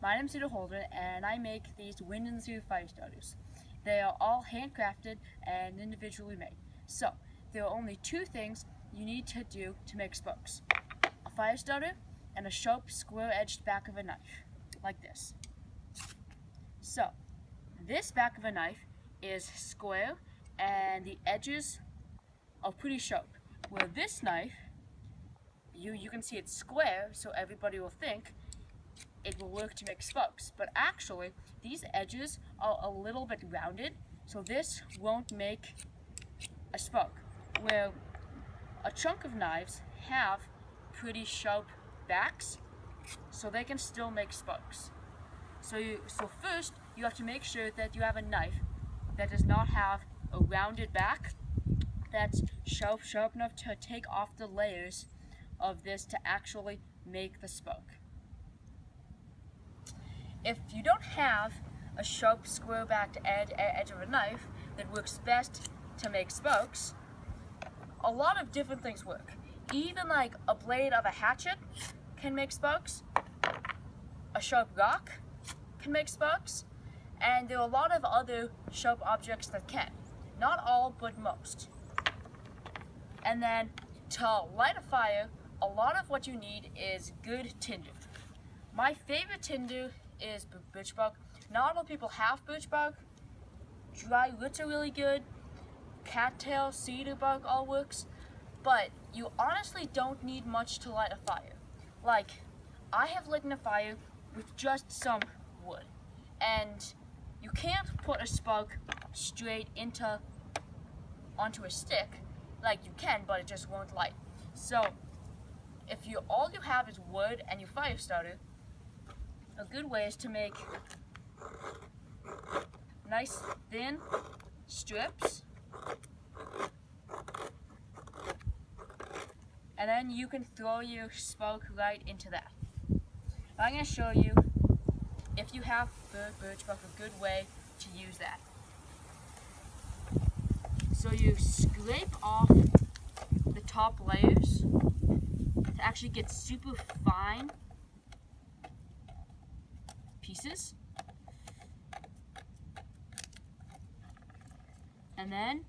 My name is Cedar Holder, and I make these wind and sea fire starters. They are all handcrafted and individually made. So, there are only two things you need to do to make spokes: a fire starter and a sharp, square-edged back of a knife, like this. So, this back of a knife is square, and the edges are pretty sharp. Where this knife, you can see it's square, so everybody will think it will work to make spokes. But actually, these edges are a little bit rounded, so this won't make a spoke. Where a chunk of knives have pretty sharp backs, so they can still make spokes. So first, you have to make sure that you have a knife that does not have a rounded back, that's sharp enough to take off the layers of this to actually make the spoke. If you don't have a sharp, square-backed edge of a knife that works best to make spokes, a lot of different things work. Even like a blade of a hatchet can make spokes, a sharp rock can make spokes, and there are a lot of other sharp objects that can. Not all, but most. And then to light a fire, a lot of what you need is good tinder. My favorite tinder is birch bark. Not all people have birch bark. Dry roots are really good. Cattail, cedar bark all works. But you honestly don't need much to light a fire. Like, I have lit a fire with just some wood. And you can't put a spark straight onto a stick like you can, but it just won't light. So if all you have is wood and your fire starter, a good way is to make nice thin strips, and then you can throw your spark right into that. I'm going to show you, if you have birch bark, a good way to use that. So you scrape off the top layers to actually get super fine pieces. And then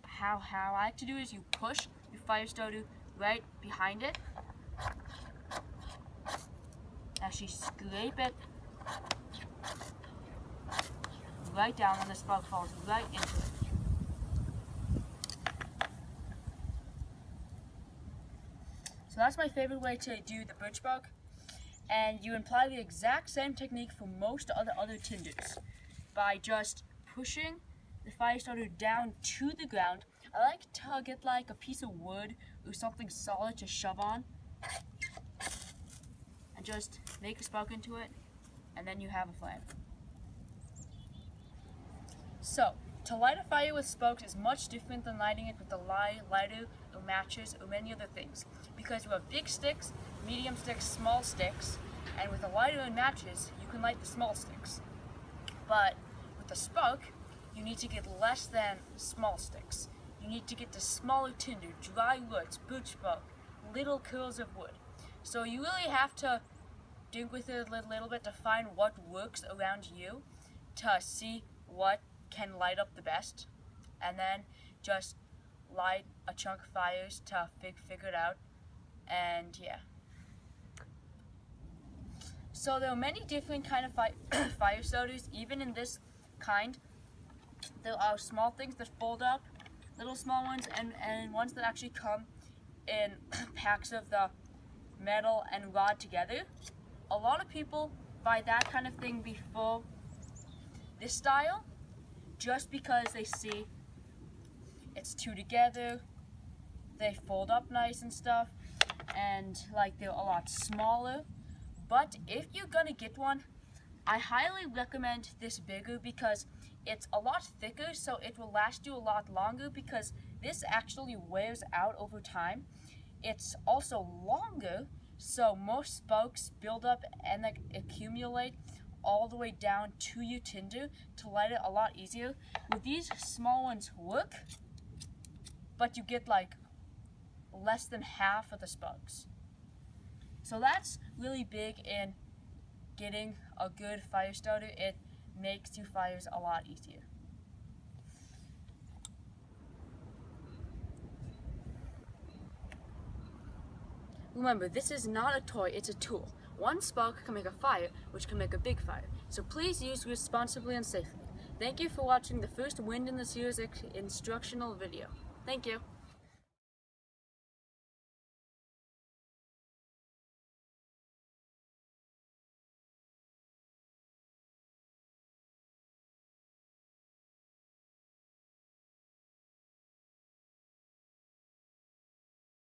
how I like to do is you push your fire starter right behind it. Actually scrape it right down, and the spark falls right into it. So that's my favorite way to do the birch bark, and you apply the exact same technique for most other tinders by just pushing the fire starter down to the ground. I like to get like a piece of wood or something solid to shove on and just make a spark into it, and then you have a flame. So, to light a fire with spokes is much different than lighting it with a lighter or matches or many other things, because you have big sticks, medium sticks, small sticks, and with a lighter and matches, you can light the small sticks. But with a spoke, you need to get less than small sticks. You need to get the smaller tinder, dry roots, birch bark, little curls of wood. So you really have to dig with it a little bit to find what works around you, to see what can light up the best, and then just light a chunk of fires to figure it out. And yeah. So there are many different kind of fire starters. Even in this kind, there are small things that fold up, little small ones, and ones that actually come in packs of the metal and rod together. A lot of people buy that kind of thing before this style, just because they see it's two together, they fold up nice and stuff, and like they're a lot smaller. But if you're gonna get one, I highly recommend this bigger, because it's a lot thicker, so it will last you a lot longer, because this actually wears out over time. It's also longer, so most spokes build up and accumulate all the way down to your tinder to light it a lot easier. With these small ones work, but you get like less than half of the spokes. So that's really big in getting a good fire starter, it makes your fires a lot easier. Remember, this is not a toy, it's a tool. One spark can make a fire, which can make a big fire. So please use responsibly and safely. Thank you for watching the first Wind in the Cedars instructional video. Thank you.